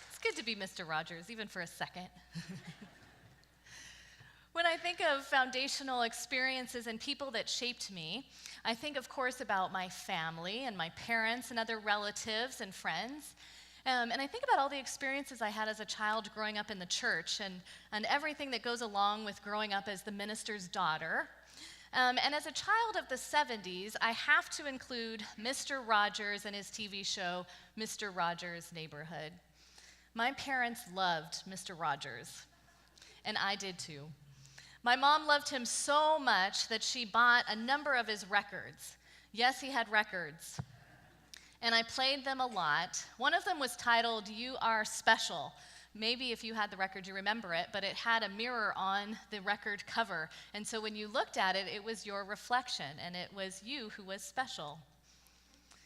It's good to be Mr. Rogers, even for a second. When I think of foundational experiences and people that shaped me, I think, of course, about my family and my parents and other relatives and friends. And I think about all the experiences I had as a child growing up in the church and everything that goes along with growing up as the minister's daughter. And as a child of the 70s, I have to include Mr. Rogers and his TV show, Mr. Rogers' Neighborhood. My parents loved Mr. Rogers, and I did too. My mom loved him so much that she bought a number of his records. Yes, he had records. And I played them a lot. One of them was titled, "You Are Special." Maybe if you had the record, you remember it, but it had a mirror on the record cover. And so when you looked at it, it was your reflection, and it was you who was special.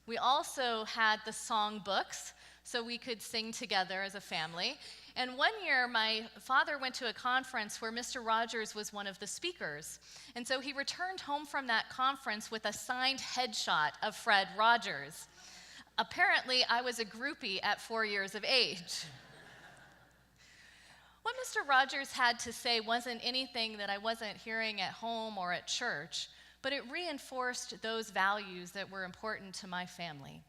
We also had the song books, so we could sing together as a family. And one year, my father went to a conference where Mr. Rogers was one of the speakers. And so he returned home from that conference with a signed headshot of Fred Rogers. Apparently, I was a groupie at 4 years of age. What Mr. Rogers had to say wasn't anything that I wasn't hearing at home or at church, but it reinforced those values that were important to my family.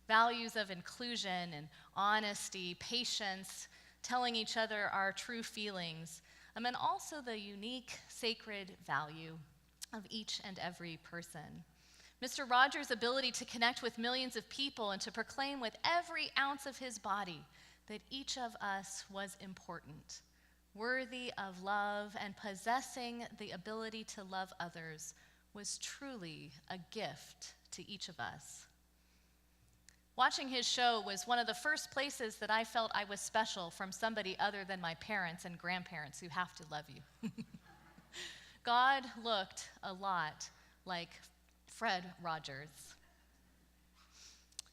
Values of inclusion and honesty, patience, telling each other our true feelings, and also the unique, sacred value of each and every person. Mr. Rogers' ability to connect with millions of people and to proclaim with every ounce of his body that each of us was important, worthy of love, and possessing the ability to love others was truly a gift to each of us. Watching his show was one of the first places that I felt I was special from somebody other than my parents and grandparents who have to love you. God looked a lot like Fred Rogers.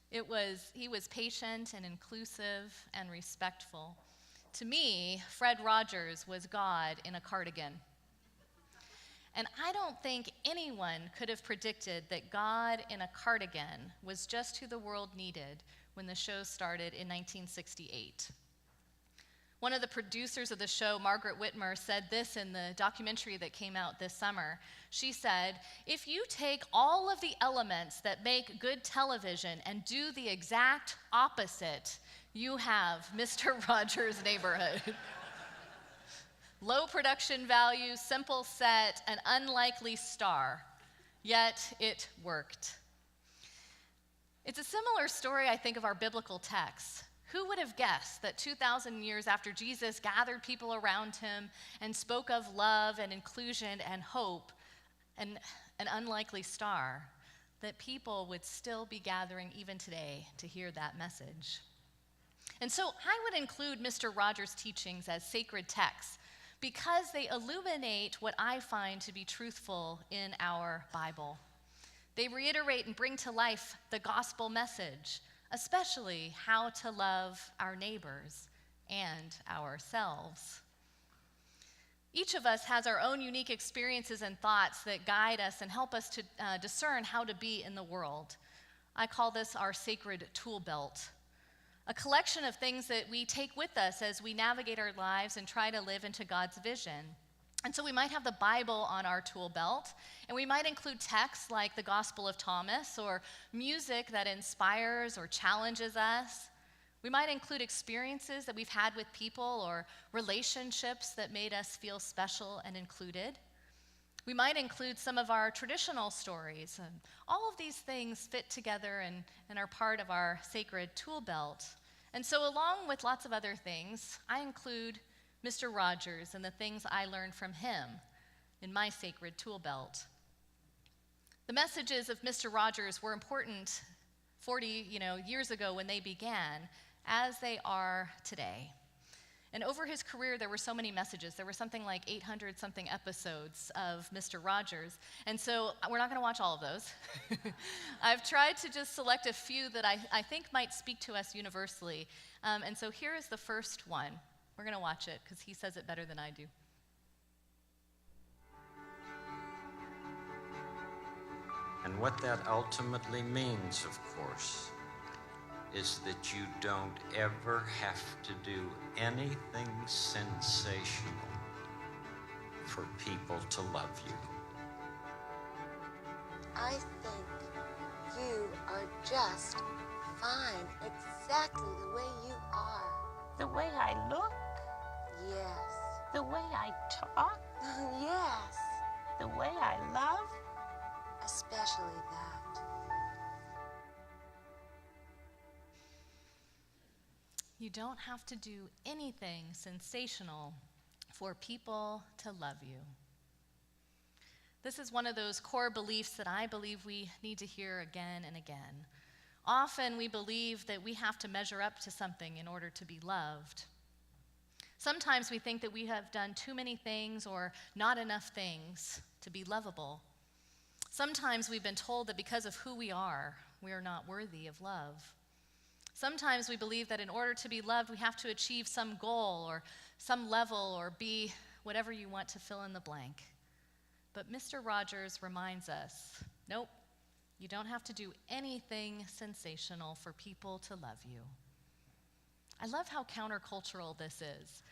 He was patient and inclusive and respectful. To me, Fred Rogers was God in a cardigan. And I don't think anyone could have predicted that God in a cardigan was just who the world needed when the show started in 1968. One of the producers of the show, Margaret Whitmer, said this in the documentary that came out this summer. She said, "If you take all of the elements that make good television and do the exact opposite, you have Mr. Rogers' Neighborhood." Low production value, simple set, an unlikely star, yet it worked. It's a similar story, I think, of our biblical texts. Who would have guessed that 2,000 years after Jesus gathered people around him and spoke of love and inclusion and hope, and an unlikely star, that people would still be gathering even today to hear that message? And so I would include Mr. Rogers' teachings as sacred texts, because they illuminate what I find to be truthful in our Bible. They reiterate and bring to life the gospel message, especially how to love our neighbors and ourselves. Each of us has our own unique experiences and thoughts that guide us and help us to discern how to be in the world. I call this our sacred tool belt. A collection of things that we take with us as we navigate our lives and try to live into God's vision. And so we might have the Bible on our tool belt, and we might include texts like the Gospel of Thomas, or music that inspires or challenges us. We might include experiences that we've had with people or relationships that made us feel special and included. We might include some of our traditional stories. And all of these things fit together and are part of our sacred tool belt. And so along with lots of other things, I include Mr. Rogers and the things I learned from him in my sacred tool belt. The messages of Mr. Rogers were important 40 years ago when they began, as they are today. And over his career, there were so many messages. There were something like 800-something episodes of Mr. Rogers. And so we're not going to watch all of those. I've tried to just select a few that I think might speak to us universally. And so here is the first one. We're going to watch it because he says it better than I do. And what that ultimately means, of course, is that you don't ever have to do anything sensational for people to love you. I think you are just fine, exactly the way you are. The way I look, Yes. the way I talk, Yes. the way I love. Especially that. You don't have to do anything sensational for people to love you. This is one of those core beliefs that I believe we need to hear again and again. Often we believe that we have to measure up to something in order to be loved. Sometimes we think that we have done too many things or not enough things to be lovable. Sometimes we've been told that because of who we are not worthy of love. Sometimes we believe that in order to be loved, we have to achieve some goal or some level or be whatever you want to fill in the blank. But Mr. Rogers reminds us, nope, you don't have to do anything sensational for people to love you. I love how countercultural this is.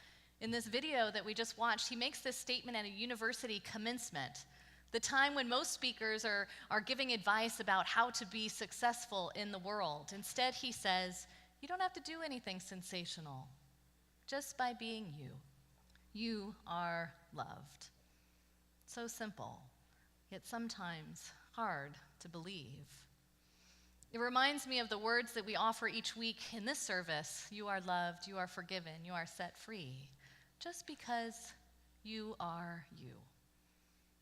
In this video that we just watched, he makes this statement at a university commencement, the time when most speakers are giving advice about how to be successful in the world. Instead, he says, you don't have to do anything sensational, just by being you. You are loved. So simple, yet sometimes hard to believe. It reminds me of the words that we offer each week in this service. You are loved, you are forgiven, you are set free, just because you are you.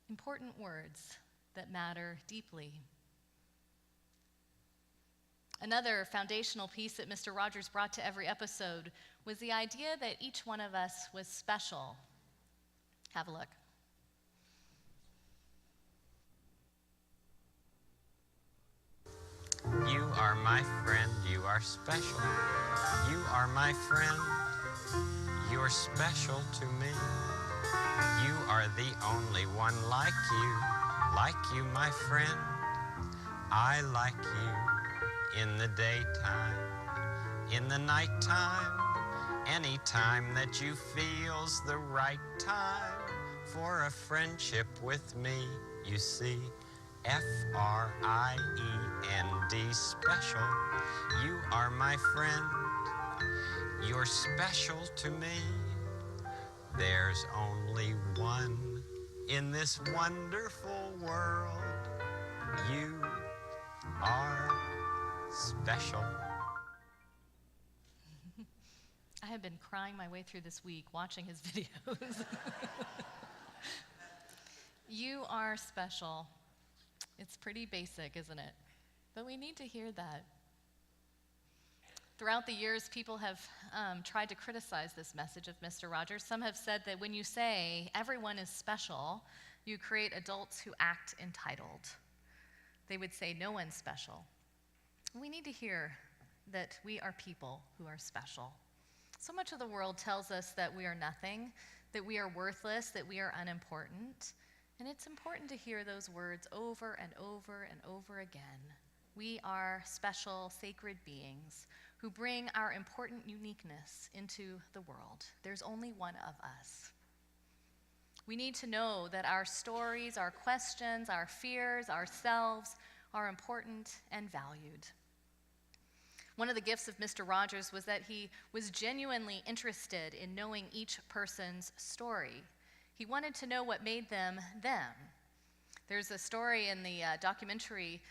Important words that matter deeply. Another foundational piece that Mr. Rogers brought to every episode was the idea that each one of us was special. Have a look. You are my friend, you are special. You are my friend, you're special to me. You are the only one like you, my friend. I like you in the daytime, in the nighttime, any time that you feel's the right time for a friendship with me. You see, F-R-I-E-N-D, special. You are my friend, you're special to me. There's only one in this wonderful world. You are special. I have been crying my way through this week watching his videos. You are special. It's pretty basic, isn't it? But we need to hear that. Throughout the years, people have tried to criticize this message of Mr. Rogers. Some have said that when you say everyone is special, you create adults who act entitled. They would say no one's special. We need to hear that we are people who are special. So much of the world tells us that we are nothing, that we are worthless, that we are unimportant. And it's important to hear those words over and over and over again. We are special, sacred beings who bring our important uniqueness into the world. There's only one of us. We need to know that our stories, our questions, our fears, ourselves are important and valued. One of the gifts of Mr. Rogers was that he was genuinely interested in knowing each person's story. He wanted to know what made them them. There's a story in the documentary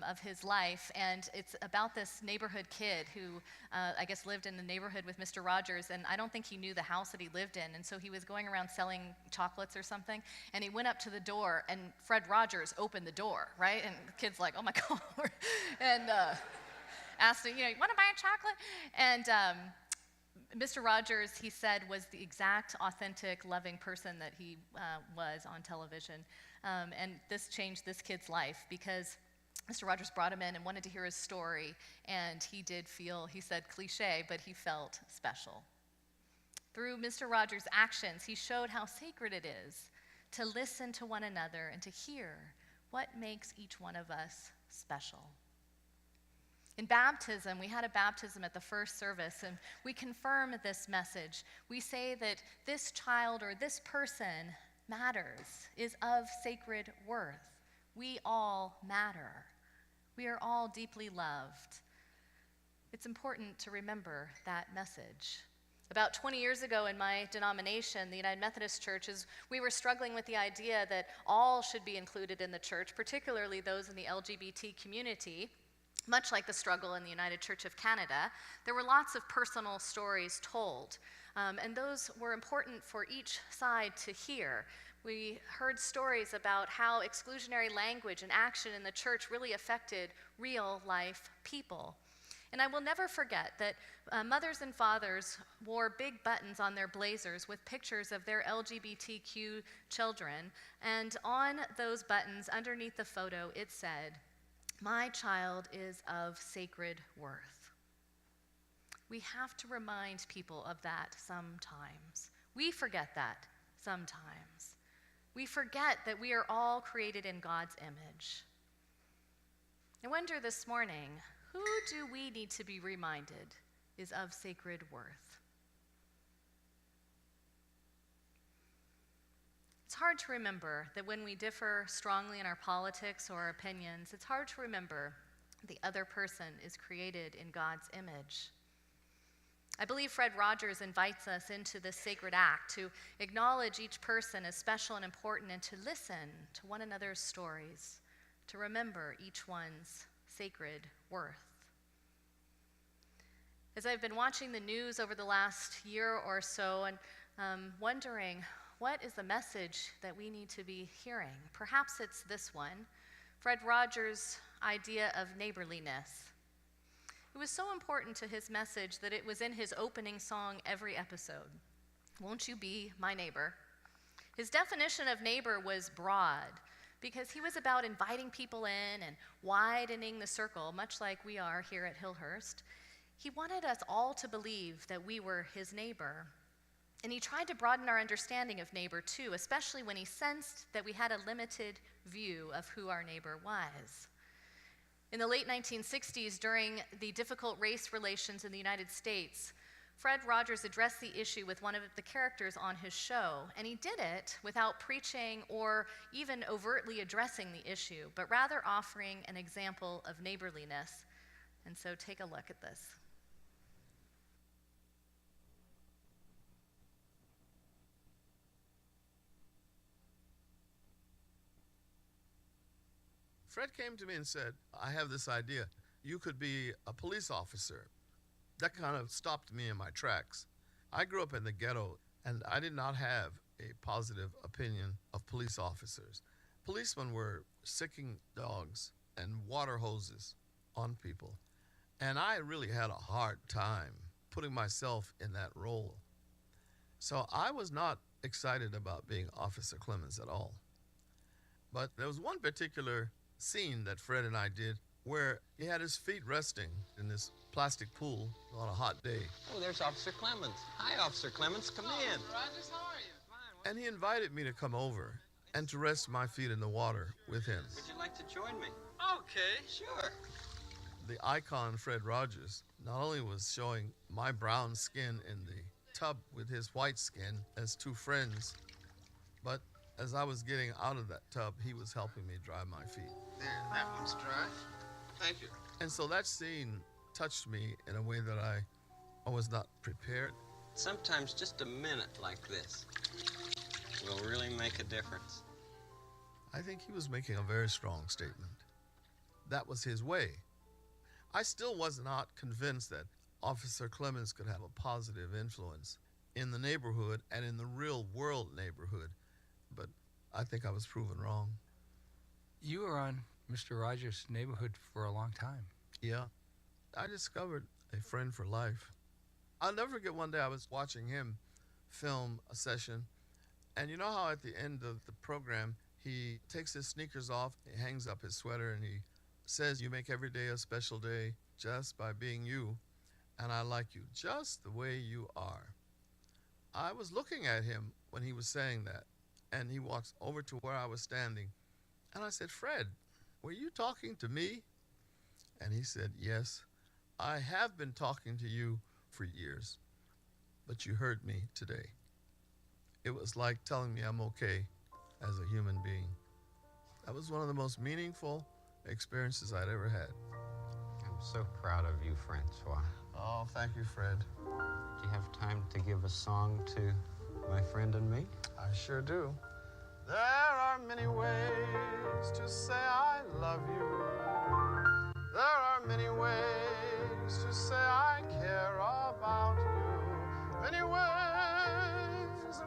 of his life, and it's about this neighborhood kid who I guess lived in the neighborhood with Mr. Rogers, and I don't think he knew the house that he lived in, and so he was going around selling chocolates or something, and he went up to the door, and Fred Rogers opened the door, right? And the kid's like, oh my God, and asked him, you want to buy a chocolate? And Mr. Rogers, he said, was the exact, authentic, loving person that he was on television. And this changed this kid's life because Mr. Rogers brought him in and wanted to hear his story. And he did feel, he said cliche, but he felt special. Through Mr. Rogers' actions, he showed how sacred it is to listen to one another and to hear What makes each one of us special? In baptism, we had a baptism at the first service, and we confirm this message. We say that this child or this person matters, is of sacred worth. We all matter. We are all deeply loved. It's important to remember that message. About 20 years ago in my denomination, the United Methodist Church, we were struggling with the idea that all should be included in the church, particularly those in the LGBT community. Much like the struggle in the United Church of Canada, there were lots of personal stories told, and those were important for each side to hear. We heard stories about how exclusionary language and action in the church really affected real-life people. And I will never forget that mothers and fathers wore big buttons on their blazers with pictures of their LGBTQ children, and on those buttons, underneath the photo, it said, "My child is of sacred worth." We have to remind people of that sometimes. We forget that sometimes. We forget that we are all created in God's image. I wonder this morning, who do we need to be reminded is of sacred worth? It's hard to remember that when we differ strongly in our politics or our opinions, it's hard to remember the other person is created in God's image. I believe Fred Rogers invites us into this sacred act to acknowledge each person as special and important and to listen to one another's stories, to remember each one's sacred worth. As I've been watching the news over the last year or so and wondering, what is the message that we need to be hearing? Perhaps it's this one, Fred Rogers' idea of neighborliness. It was so important to his message that it was in his opening song every episode, "Won't You Be My Neighbor?" His definition of neighbor was broad because he was about inviting people in and widening the circle, much like we are here at Hillhurst. He wanted us all to believe that we were his neighbor. And he tried to broaden our understanding of neighbor too, especially when he sensed that we had a limited view of who our neighbor was. In the late 1960s, during the difficult race relations in the United States, Fred Rogers addressed the issue with one of the characters on his show, and he did it without preaching or even overtly addressing the issue, but rather offering an example of neighborliness. And so take a look at this. Fred came to me and said, "I have this idea. You could be a police officer." That kind of stopped me in my tracks. I grew up in the ghetto, and I did not have a positive opinion of police officers. Policemen were sicking dogs and water hoses on people, and I really had a hard time putting myself in that role. So I was not excited about being Officer Clemens at all. But there was one particular scene that Fred and I did where he had his feet resting in this plastic pool on a hot day. Oh, there's Officer Clemens. Hi, Officer Clemens. Come in. Rogers, how are you? Fine. And he invited me to come over and to rest my feet in the water with him. Would you like to join me? Okay. Sure. The icon Fred Rogers not only was showing my brown skin in the tub with his white skin as two friends, but as I was getting out of that tub, he was helping me dry my feet. There, that one's dry. Thank you. And so that scene touched me in a way that I was not prepared. Sometimes just a minute like this will really make a difference. I think he was making a very strong statement. That was his way. I still was not convinced that Officer Clemens could have a positive influence in the neighborhood and in the real world neighborhood, but I think I was proven wrong. You were on Mr. Rogers' neighborhood for a long time. Yeah, I discovered a friend for life. I'll never forget one day I was watching him film a session, and you know how at the end of the program, he takes his sneakers off, he hangs up his sweater, and he says, "You make every day a special day just by being you, and I like you just the way you are." I was looking at him when he was saying that, and he walks over to where I was standing, And I said, Fred, were you talking to me? And he said, yes, I have been talking to you for years, but you heard me today. It was like telling me I'm okay as a human being. That was one of the most meaningful experiences I'd ever had. I'm so proud of you, Francois. Oh, thank you, Fred. Do you have time to give a song to my friend and me? I sure do. There are many ways to say I love you. There are many ways to say I care about you. Many ways,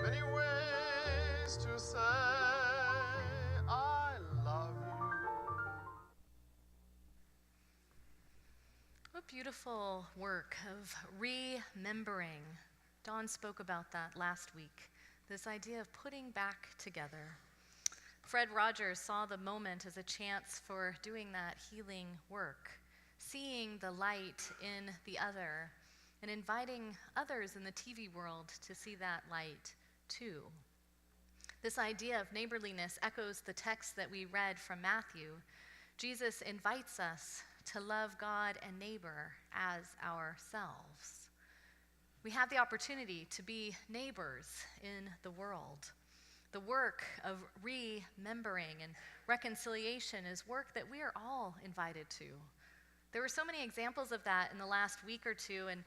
many ways to say I love you. What beautiful work of remembering. Dawn spoke about that last week, this idea of putting back together. Fred Rogers saw the moment as a chance for doing that healing work, seeing the light in the other, and inviting others in the TV world to see that light too. This idea of neighborliness echoes the text that we read from Matthew. Jesus invites us to love God and neighbor as ourselves. We have the opportunity to be neighbors in the world. The work of remembering and reconciliation is work that we are all invited to. There were so many examples of that in the last week or two, and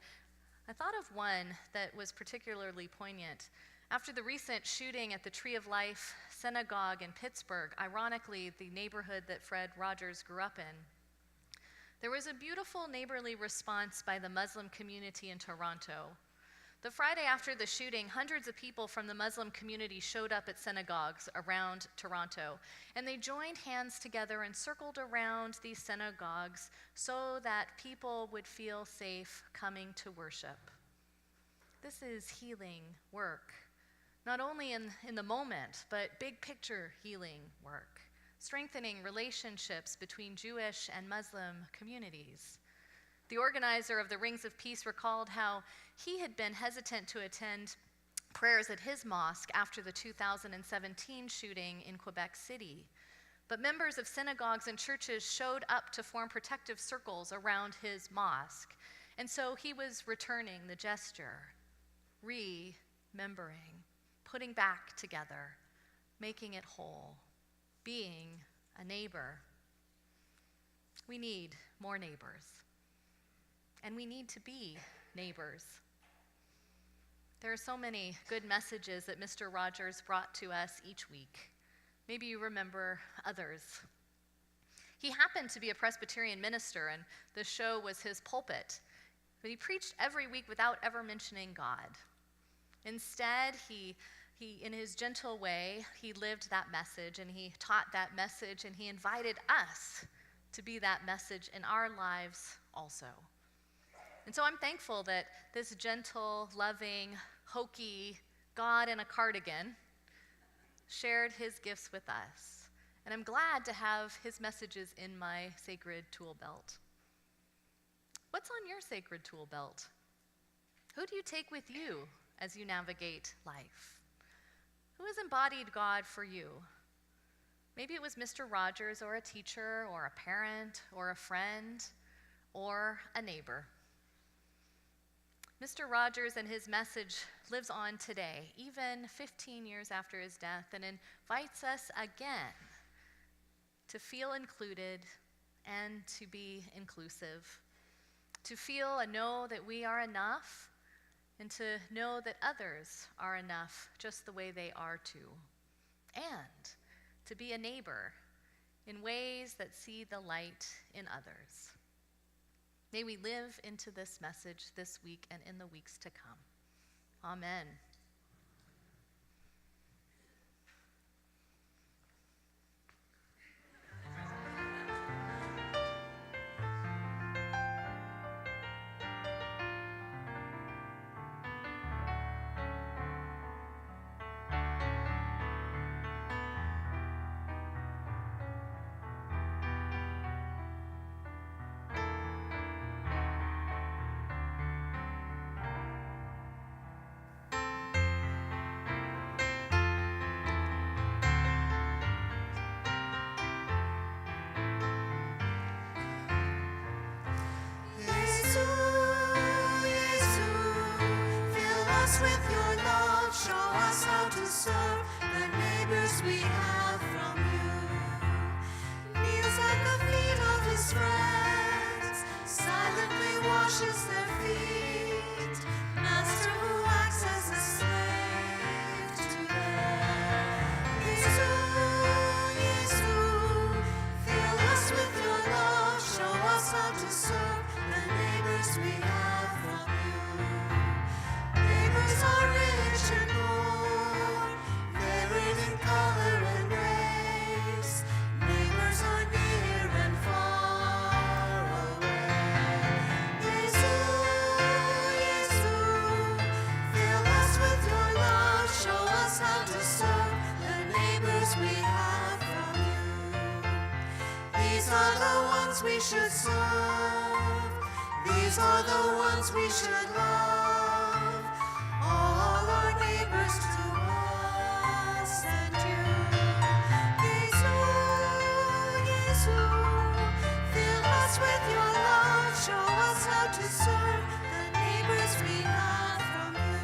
I thought of one that was particularly poignant. After the recent shooting at the Tree of Life Synagogue in Pittsburgh, ironically the neighborhood that Fred Rogers grew up in, there was a beautiful neighborly response by the Muslim community in Toronto. The Friday after the shooting, hundreds of people from the Muslim community showed up at synagogues around Toronto, and they joined hands together and circled around these synagogues so that people would feel safe coming to worship. This is healing work, not only in the moment, but big picture healing work, strengthening relationships between Jewish and Muslim communities. The organizer of the Rings of Peace recalled how he had been hesitant to attend prayers at his mosque after the 2017 shooting in Quebec City. But members of synagogues and churches showed up to form protective circles around his mosque. And so he was returning the gesture, remembering, putting back together, making it whole, being a neighbor. We need more neighbors. And we need to be neighbors. There are so many good messages that Mr. Rogers brought to us each week. Maybe you remember others. He happened to be a Presbyterian minister, and the show was his pulpit. But he preached every week without ever mentioning God. Instead, he in his gentle way, he lived that message, and he taught that message, and he invited us to be that message in our lives also. And so I'm thankful that this gentle, loving, hokey God in a cardigan shared his gifts with us. And I'm glad to have his messages in my sacred tool belt. What's on your sacred tool belt? Who do you take with you as you navigate life? Who has embodied God for you? Maybe it was Mr. Rogers, or a teacher, or a parent, or a friend, or a neighbor. Mr. Rogers and his message lives on today, even 15 years after his death, and invites us again to feel included and to be inclusive, to feel and know that we are enough, and to know that others are enough just the way they are too, and to be a neighbor in ways that see the light in others. May we live into this message this week and in the weeks to come. Amen. us with your love, show us how to serve the neighbors we have from you. Kneels at the feet of his friends, silently washes their feet. Master who acts as a slave to them. Jesus, Jesus, fill us with your love, show us how to serve the neighbors we have from you. Neighbors are rich and poor, varied in color and race. Neighbors are near and far away. Jesus, Jesus, fill us with your love, show us how to serve the neighbors we have from you. These are the ones we should serve. These are the ones we should love. All our neighbors to us and you. Jesus, Jesus, fill us with your love. Show us how to serve the neighbors we have from you.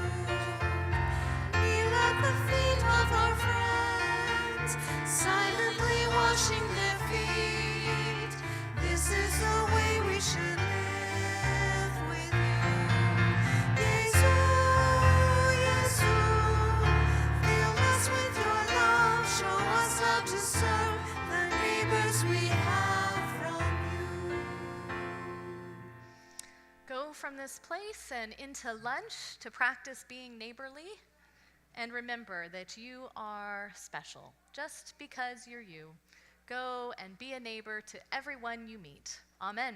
Kneel at the feet of our friends, silently washing their feet. This is the way we should live with you. Jesus, Jesus, fill us with your love. Show us how to serve the neighbors we have from you. Go from this place and into lunch to practice being neighborly. And remember that you are special just because you're you. Go and be a neighbor to everyone you meet. Amen.